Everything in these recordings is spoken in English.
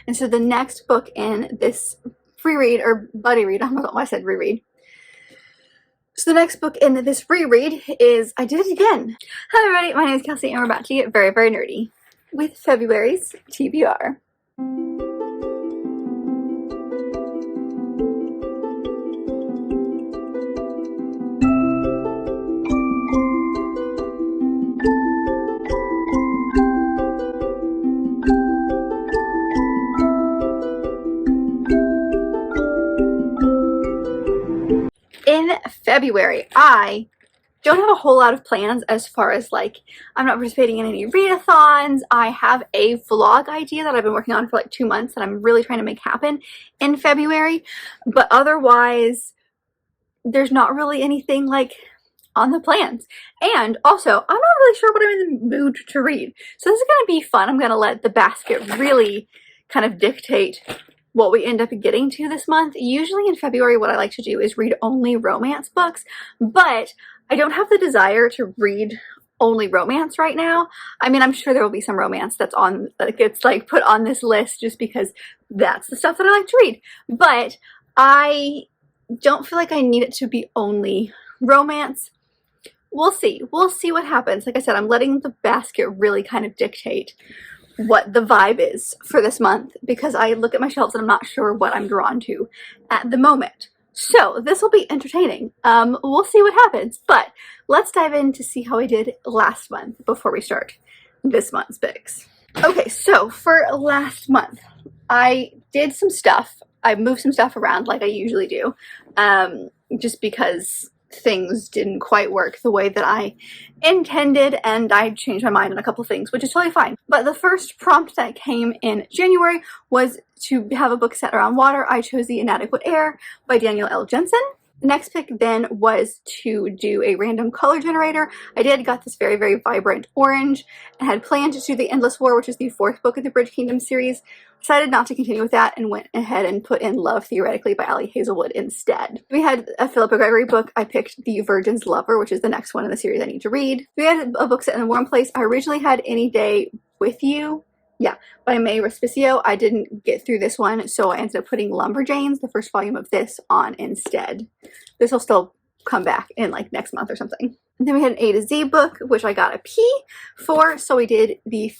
And so the next book in this free read, or buddy read, I don't know why I said reread. So the next book in this reread is I Did It Again. Hi everybody, my name is Kelsey and we're about to get very, very nerdy with February's TBR. In February, I don't have a whole lot of plans as far as like, I'm not participating in any readathons. I have a vlog idea that I've been working on for like 2 months that I'm really trying to make happen in February. But otherwise, there's not really anything like on the plans. And also, I'm not really sure what I'm in the mood to read. So this is going to be fun. I'm going to let the basket really kind of dictate what we end up getting to this month. Usually in February, what I like to do is read only romance books, but I don't have the desire to read only romance right now. I mean, I'm sure there will be some romance that's on, that gets like put on this list just because that's the stuff that I like to read. But I don't feel like I need it to be only romance. We'll see. We'll see what happens. Like I said, I'm letting the basket really kind of dictate what the vibe is for this month because I look at my shelves and I'm not sure what I'm drawn to at the moment. So this will be entertaining. We'll see what happens, but let's dive in to see how I did last month before we start this month's picks. Okay, so for last month, I did some stuff. I moved some stuff around like I usually do, just because things didn't quite work the way that I intended and I changed my mind on a couple things, which is totally fine. But the first prompt that came in January was to have a book set around water. I chose The Inadequate Heir by Daniel L. Jensen. The next pick then was to do a random color generator. I got this very, very vibrant orange and had planned to do The Endless War, which is the 4th book in the Bridge Kingdom series. Decided not to continue with that and went ahead and put in Love Theoretically by Ali Hazelwood instead. We had a Philippa Gregory book. I picked The Virgin's Lover, which is the next one in the series I need to read. We had a book set in a warm place. I originally had Any Day With You, by May Respicio. I didn't get through this one, so I ended up putting Lumberjanes, the first volume of this, on instead. This will still come back in like next month or something. And then we had an A to Z book, which I got a P for, so we did the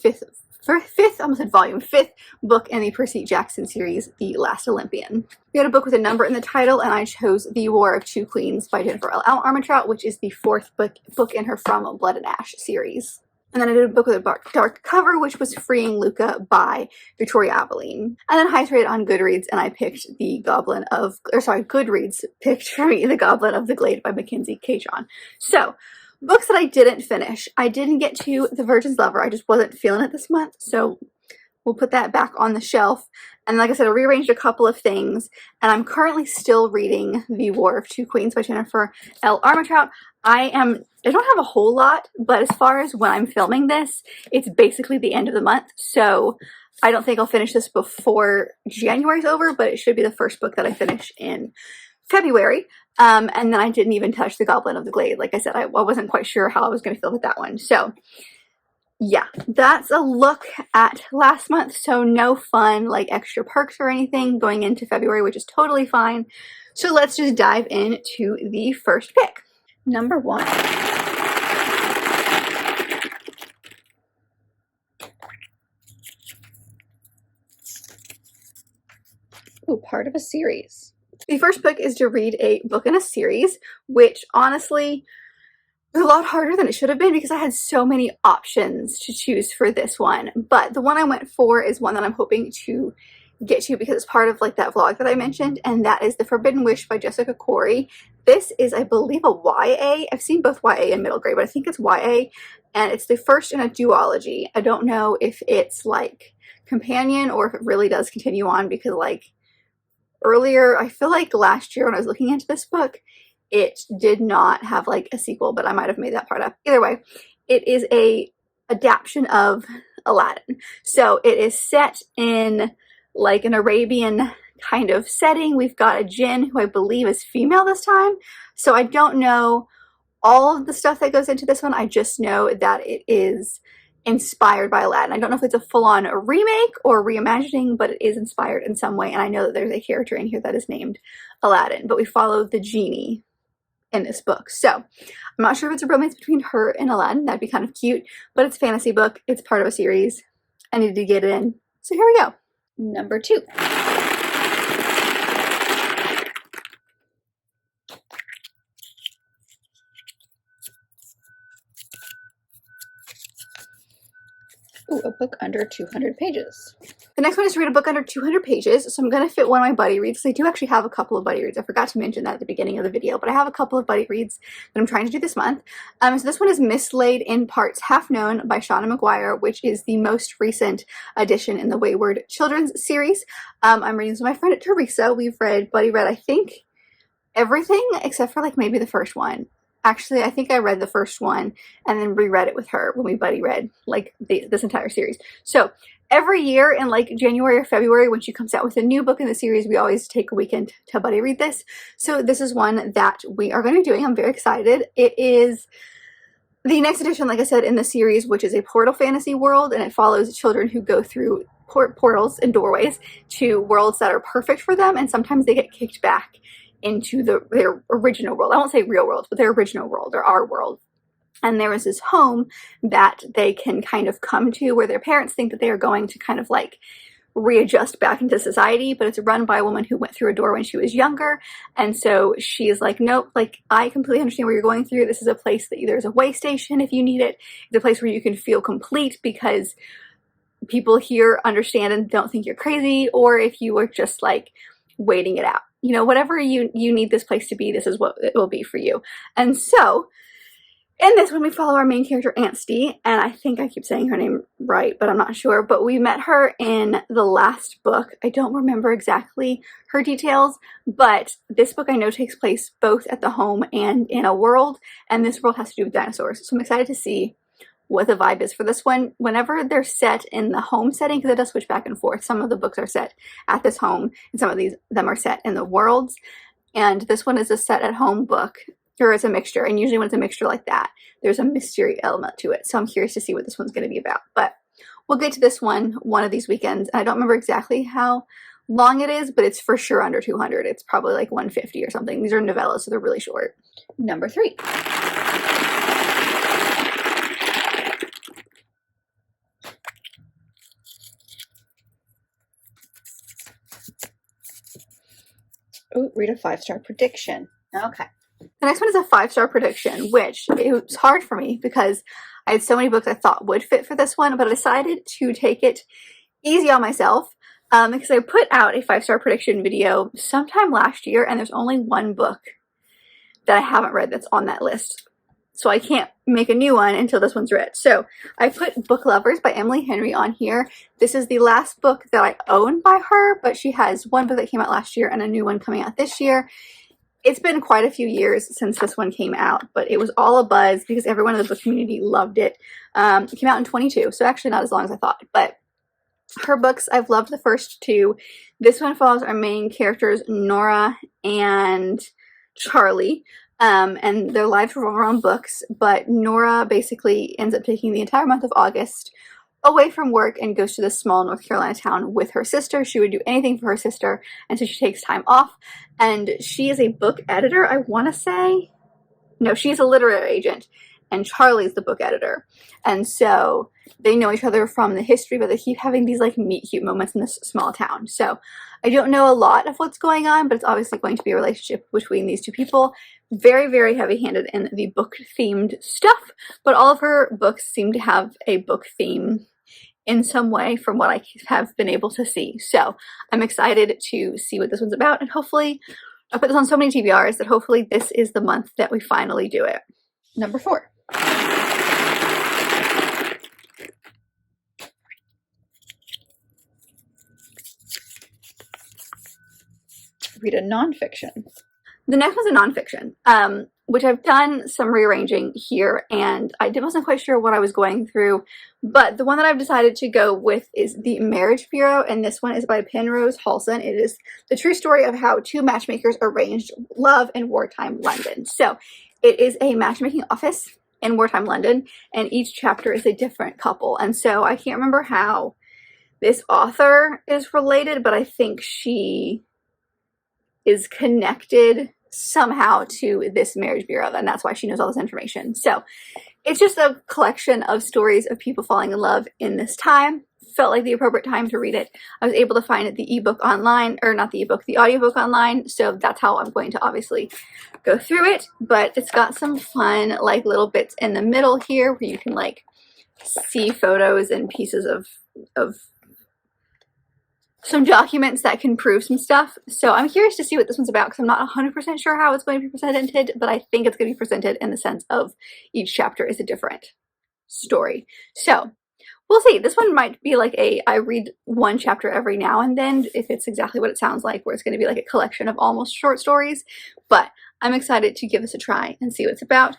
volume 5th book in the Percy Jackson series, The Last Olympian. We had a book with a number in the title, and I chose The War of Two Queens by Jennifer L. Armentrout, which is the 4th book in her From Blood and Ash series. And then I did a book with a dark cover, which was Freeing Luca by Victoria Aveline. And then highest rated on Goodreads, and I picked Goodreads picked for me The Goblin of the Glade by Mackenzie Catron. So, books that I didn't finish. I didn't get to The Virgin's Lover. I just wasn't feeling it this month, so we'll put that back on the shelf. And like I said, I rearranged a couple of things, and I'm currently still reading The War of Two Queens by Jennifer L. Armentrout. I don't have a whole lot, but as far as when I'm filming this, it's basically the end of the month, so I don't think I'll finish this before January's over, but it should be the first book that I finish in February. And then I didn't even touch The Goblin of the Glade. Like I said, I wasn't quite sure how I was going to feel with that one. So yeah, that's a look at last month. So no fun, like extra perks or anything going into February, which is totally fine. So let's just dive into the first pick. Number 1. Ooh, part of a series. The first book is to read a book in a series, which honestly was a lot harder than it should have been because I had so many options to choose for this one. But the one I went for is one that I'm hoping to get to because it's part of like that vlog that I mentioned, and that is The Forbidden Wish by Jessica Corey. This is, I believe, a YA. I've seen both YA and middle grade, but I think it's YA, and it's the first in a duology. I don't know if it's like companion or if it really does continue on because like earlier, I feel like last year when I was looking into this book, it did not have like a sequel, but I might have made that part up. Either way, it is a adaptation of Aladdin. So it is set in like an Arabian kind of setting. We've got a djinn who I believe is female this time. So I don't know all of the stuff that goes into this one. I just know that it is inspired by Aladdin. I don't know if it's a full-on remake or reimagining, but it is inspired in some way, and I know that there's a character in here that is named Aladdin, but we follow the genie in this book. So I'm not sure if it's a romance between her and Aladdin. That'd be kind of cute, but it's a fantasy book. It's part of a series. I needed to get it in. So here we go. Number 2. Ooh, a book under 200 pages. The next one is to read a book under 200 pages, so I'm going to fit one of my buddy reads. I do actually have a couple of buddy reads. I forgot to mention that at the beginning of the video, but I have a couple of buddy reads that I'm trying to do this month. So this one is Mislaid in Parts Half Known by Shauna McGuire, which is the most recent addition in the Wayward Children's series. I'm reading this with my friend Teresa. We've buddy read, I think, everything except for like maybe the first one. Actually, I think I read the first one and then reread it with her when we buddy read like this entire series. So every year in like January or February when she comes out with a new book in the series, we always take a weekend to buddy read this. So this is one that we are going to be doing. I'm very excited. It is the next edition, like I said, in the series, which is a portal fantasy world, and it follows children who go through portals and doorways to worlds that are perfect for them, and sometimes they get kicked back into their original world. I won't say real world, but their original world or our world. And there is this home that they can kind of come to where their parents think that they are going to kind of like readjust back into society, but it's run by a woman who went through a door when she was younger. And so she's like, nope, like I completely understand what you're going through. This is a place that there's a way station if you need it. It's a place where you can feel complete because people here understand and don't think you're crazy, or if you were just like waiting it out. You know, whatever you need this place to be, this is what it will be for you. And so in this one, we follow our main character, Anstey, and I think I keep saying her name right, but I'm not sure. But we met her in the last book. I don't remember exactly her details, but this book I know takes place both at the home and in a world, and this world has to do with dinosaurs. So I'm excited to see what the vibe is for this one. Whenever they're set in the home setting, because it does switch back and forth. Some of the books are set at this home, and some of them are set in the worlds. And this one is a set at home book, or it's a mixture. And usually when it's a mixture like that, there's a mystery element to it. So I'm curious to see what this one's going to be about. But we'll get to this one of these weekends. And I don't remember exactly how long it is, but it's for sure under 200. It's probably like 150 or something. These are novellas, so they're really short. Number 3. Oh, read a 5-star prediction. Okay. The next one is a 5-star prediction, which it was hard for me because I had so many books I thought would fit for this one, but I decided to take it easy on myself because I put out a 5-star prediction video sometime last year, and there's only one book that I haven't read that's on that list. So I can't make a new one until this one's read. So I put Book Lovers by Emily Henry on here. This is the last book that I own by her, but she has one book that came out last year and a new one coming out this year. It's been quite a few years since this one came out, but it was all a buzz because everyone in the book community loved it. It came out in 22, so actually not as long as I thought, but her books, I've loved the first 2. This one follows our main characters, Nora and Charlie. And their lives revolve around books, but Nora basically ends up taking the entire month of August away from work and goes to this small North Carolina town with her sister. She would do anything for her sister, and so she takes time off, and she is a book editor, I want to say. No, she's a literary agent, and Charlie's the book editor. And so they know each other from the history, but they keep having these like meet cute moments in this small town. So I don't know a lot of what's going on, but it's obviously going to be a relationship between these two people. Very, very heavy-handed in the book-themed stuff, but all of her books seem to have a book theme in some way from what I have been able to see. So I'm excited to see what this one's about, and hopefully I put this on so many TBRs that hopefully this is the month that we finally do it. Number 4. Read a nonfiction. The next one's a nonfiction, which I've done some rearranging here, and I wasn't quite sure what I was going through, but the one that I've decided to go with is The Marriage Bureau, and this one is by Penrose Halson. It is the true story of how 2 matchmakers arranged love in wartime London. So it is a matchmaking office, in wartime London, and each chapter is a different couple. And so I can't remember how this author is related, but I think she is connected somehow to this marriage bureau, and that's why she knows all this information. So it's just a collection of stories of people falling in love in this time. Felt like the appropriate time to read it. I was able to find the ebook online, or not the ebook, the audiobook online, so that's how I'm going to obviously go through it. But it's got some fun like little bits in the middle here where you can like see photos and pieces of some documents that can prove some stuff. So I'm curious to see what this one's about because I'm not 100% sure how it's going to be presented, but I think it's going to be presented in the sense of each chapter is a different story. So we'll see. This one might be like I read one chapter every now and then, if it's exactly what it sounds like, where it's going to be like a collection of almost short stories. But I'm excited to give this a try and see what it's about.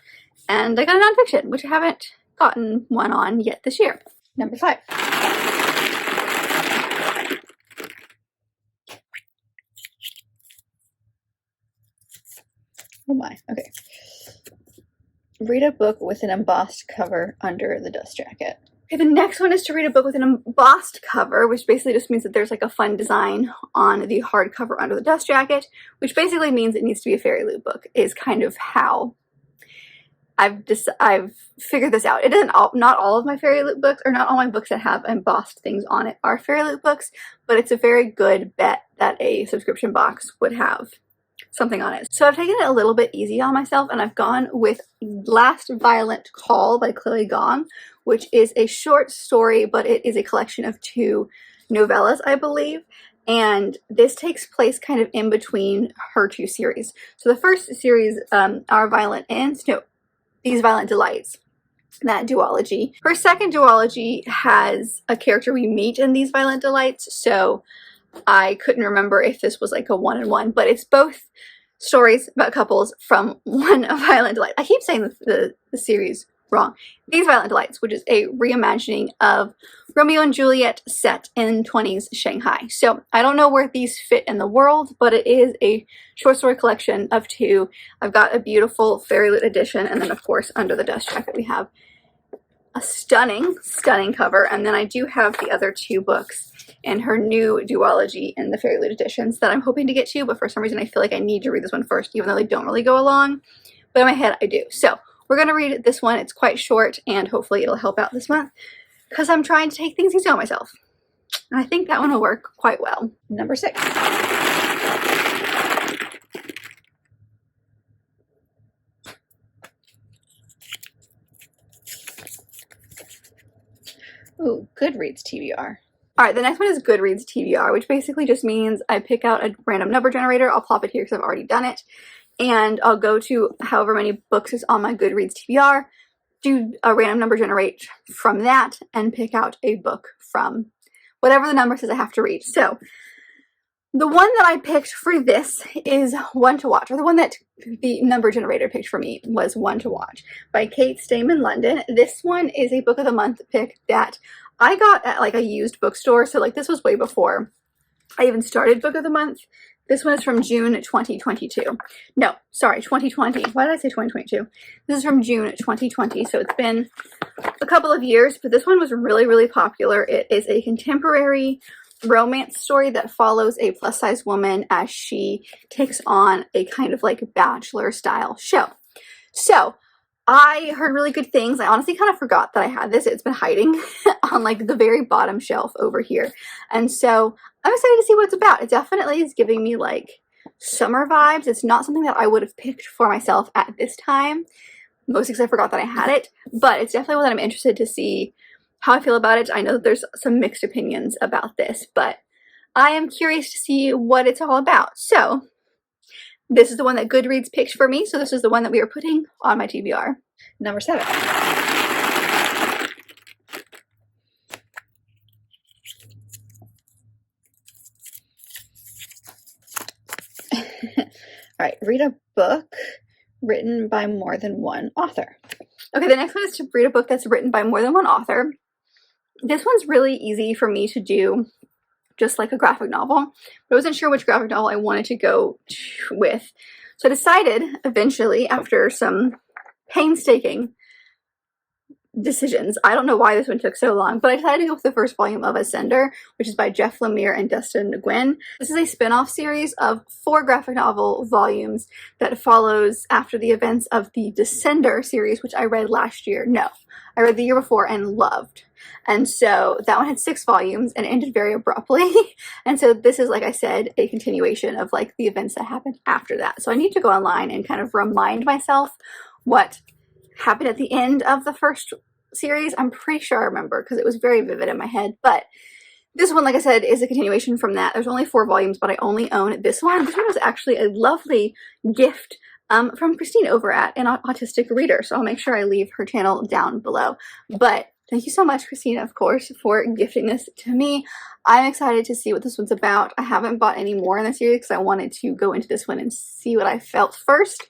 And I got a nonfiction, which I haven't gotten one on yet this year. Number 5. Oh my, okay. Read a book with an embossed cover under the dust jacket. Okay, the next one is to read a book with an embossed cover, which basically just means that there's like a fun design on the hardcover under the dust jacket, which basically means it needs to be a fairy loot book, is kind of how I've figured this out. It doesn't not all of my fairy loot books, or not all my books that have embossed things on it are fairy loot books, but it's a very good bet that a subscription box would have something on it. So I've taken it a little bit easy on myself, and I've gone with Last Violent Call by Chloe Gong, which is a short story, but it is a collection of 2 novellas, I believe. And this takes place kind of in between her 2 series. So the first series, Our Violent Ends, no, These Violent Delights, that duology. Her second duology has a character we meet in These Violent Delights, so I couldn't remember if this was like a 1-in-1, but it's both stories about couples from One Violent Delight. I keep saying the series wrong. These Violent Delights, which is a reimagining of Romeo and Juliet set in 20s Shanghai. So I don't know where these fit in the world, but it is a short story collection of 2. I've got a beautiful fairy loot edition, and then of course under the dust jacket we have a stunning, stunning cover. And then I do have the other 2 books in her new duology in the fairy loot editions that I'm hoping to get to, but for some reason I feel like I need to read this one first, even though they don't really go along. But in my head I do. So we're going to read this one. It's quite short, and hopefully it'll help out this month because I'm trying to take things easy on myself. And I think that one will work quite well. Number 6. Ooh, Goodreads TBR. Alright, the next one is Goodreads TBR, which basically just means I pick out a random number generator. I'll plop it here because I've already done it. And I'll go to however many books is on my Goodreads TBR, do a random number generate from that, and pick out a book from whatever the number says I have to read. So the one that I picked for this is One to Watch, or the one that the number generator picked for me was One to Watch by Kate Stayman London. This one is a book of the month pick that I got at like a used bookstore. So like this was way before I even started book of the month. This one is from June 2022. No, sorry, 2020. Why did I say 2022? This is from June 2020. So it's been a couple of years, but this one was really, really popular. It is a contemporary romance story that follows a plus-size woman as she takes on a kind of like bachelor style show. So I heard really good things. I honestly kind of forgot that I had this. It's been hiding on like the very bottom shelf over here. And so I'm excited to see what it's about. It definitely is giving me like summer vibes. It's not something that I would have picked for myself at this time, mostly because I forgot that I had it. But it's definitely one that I'm interested to see how I feel about it. I know that there's some mixed opinions about this, but I am curious to see what it's all about. So this is the one that Goodreads picked for me, so this is the one that we are putting on my TBR. Number 7. Alright, read a book written by more than one author. Okay, the next one is to read a book that's written by more than one author. This one's really easy for me to do, just like a graphic novel, but I wasn't sure which graphic novel I wanted to go with. So I decided eventually, after some painstaking decisions. I don't know why this one took so long, but I decided to go with the first volume of Ascender, which is by Jeff Lemire and Dustin Nguyen. This is a spin-off series of 4 graphic novel volumes that follows after the events of the Descender series, which I read last year. No, I read the year before and loved. And so that one had 6 volumes and ended very abruptly. And so this is, like I said, a continuation of like the events that happened after that. So I need to go online and kind of remind myself what happened at the end of the first series. I'm pretty sure I remember because it was very vivid in my head. But this one, like I said, is a continuation from that. There's only 4 volumes, but I only own this one. This one was actually a lovely gift from Christine over at An Autistic Reader. So I'll make sure I leave her channel down below. But thank you so much, Christina, of course, for gifting this to me. I'm excited to see what this one's about. I haven't bought any more in the series because I wanted to go into this one and see what I felt first.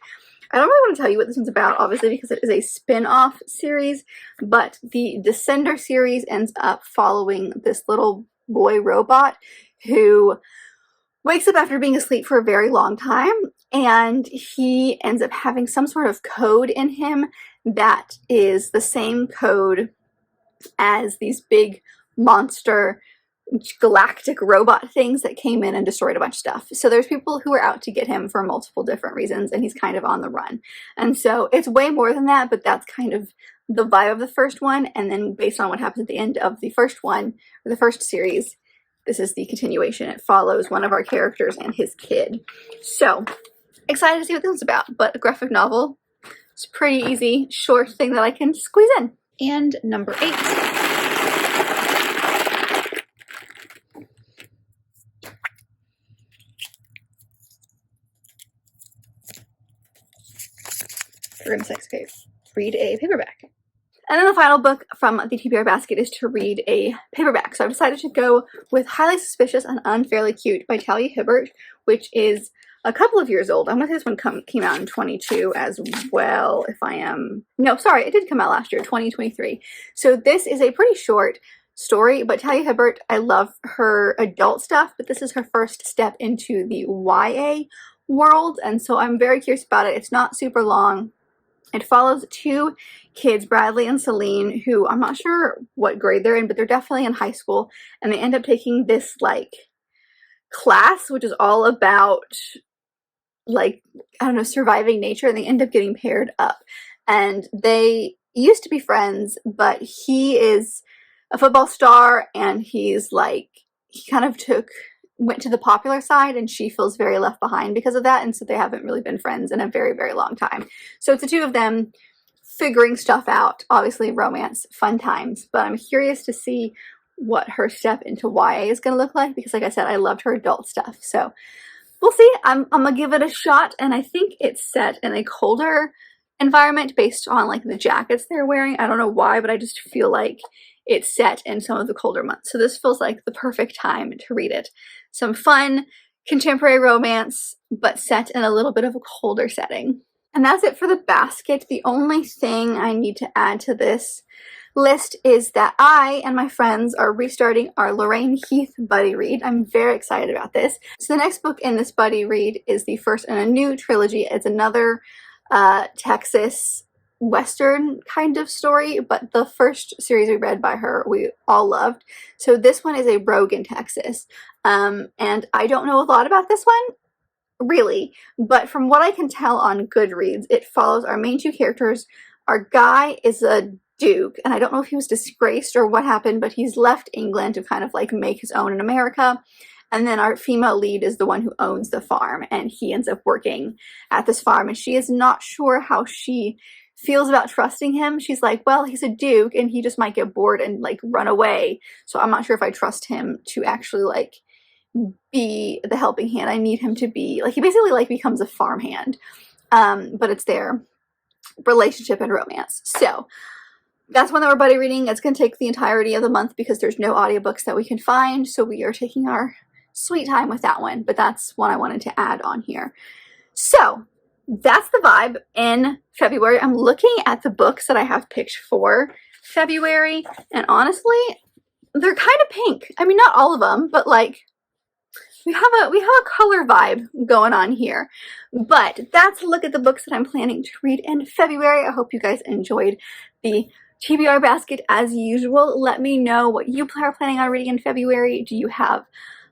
I don't really want to tell you what this one's about, obviously, because it is a spin-off series, but the Descender series ends up following this little boy robot who wakes up after being asleep for a very long time, and he ends up having some sort of code in him that is the same code as these big monster galactic robot things that came in and destroyed a bunch of stuff. So there's people who are out to get him for multiple different reasons, and he's kind of on the run. And so it's way more than that, but that's kind of the vibe of the first one. And then based on what happens at the end of the first one, or the first series, this is the continuation. It follows one of our characters and his kid. So excited to see what this is about, but a graphic novel, it's a pretty easy, short thing that I can squeeze in. And number 8. Room 6, okay, read a paperback. And then the final book from the TBR basket is to read a paperback. So I've decided to go with Highly Suspicious and Unfairly Cute by Talia Hibbert, which is a couple of years old. I'm going to say this one came out in 22 as well, if I am... No, sorry, it did come out last year, 2023. So this is a pretty short story, but Talia Hibbert, I love her adult stuff, but this is her first step into the YA world, and so I'm very curious about it. It's not super long. It follows 2 kids, Bradley and Celine, who I'm not sure what grade they're in, but they're definitely in high school, and they end up taking this, like, class, which is all about, like, I don't know, surviving nature, and they end up getting paired up. And they used to be friends, but he is a football star, and he's, like, he kind of went to the popular side, and she feels very left behind because of that, and so they haven't really been friends in a very, very long time. So it's the 2 of them figuring stuff out, obviously romance, fun times, but I'm curious to see what her step into YA is going to look like, because like I said, I loved her adult stuff, so we'll see. I'm gonna give it a shot, and I think it's set in a colder environment based on like the jackets they're wearing. I don't know why, but I just feel like it's set in some of the colder months. So this feels like the perfect time to read it. Some fun contemporary romance, but set in a little bit of a colder setting. And that's it for the basket. The only thing I need to add to this list is that I and my friends are restarting our Lorraine Heath buddy read. I'm very excited about this. So the next book in this buddy read is the first in a new trilogy. It's another Texas Western kind of story, but the first series we read by her we all loved. So this one is a rogue in Texas, and I don't know a lot about this one really, but from what I can tell on Goodreads, it follows our main 2 characters. Our guy is a duke, and I don't know if he was disgraced or what happened, but he's left England to kind of like make his own in America. And then our female lead is the one who owns the farm, and he ends up working at this farm, and she is not sure how she feels about trusting him. She's like, well, he's a duke and he just might get bored and like run away, so I'm not sure if I trust him to actually like be the helping hand. I need him to be like, he basically like becomes a farmhand, but it's their relationship and romance. So that's one that we're buddy reading. It's going to take the entirety of the month because there's no audiobooks that we can find, so we are taking our sweet time with that one, but that's one I wanted to add on here. So that's the vibe in February. I'm looking at the books that I have picked for February, and honestly, they're kind of pink. I mean, not all of them, but like we have a color vibe going on here. But that's a look at the books that I'm planning to read in February. I hope you guys enjoyed the TBR basket as usual. Let me know what you are planning on reading in February. Do you have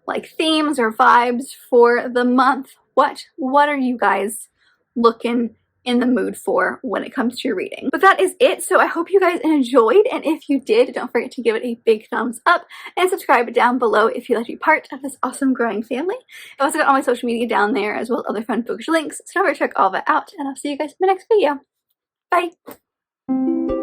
like themes or vibes for the month? What are you guys looking in the mood for when it comes to your reading? But that is it. So I hope you guys enjoyed, and if you did, don't forget to give it a big thumbs up and subscribe down below if you'd like to be part of this awesome growing family. I've also got all my social media down there as well as other fun bookish links, so don't forget to check all that out, and I'll see you guys in the next video. Bye!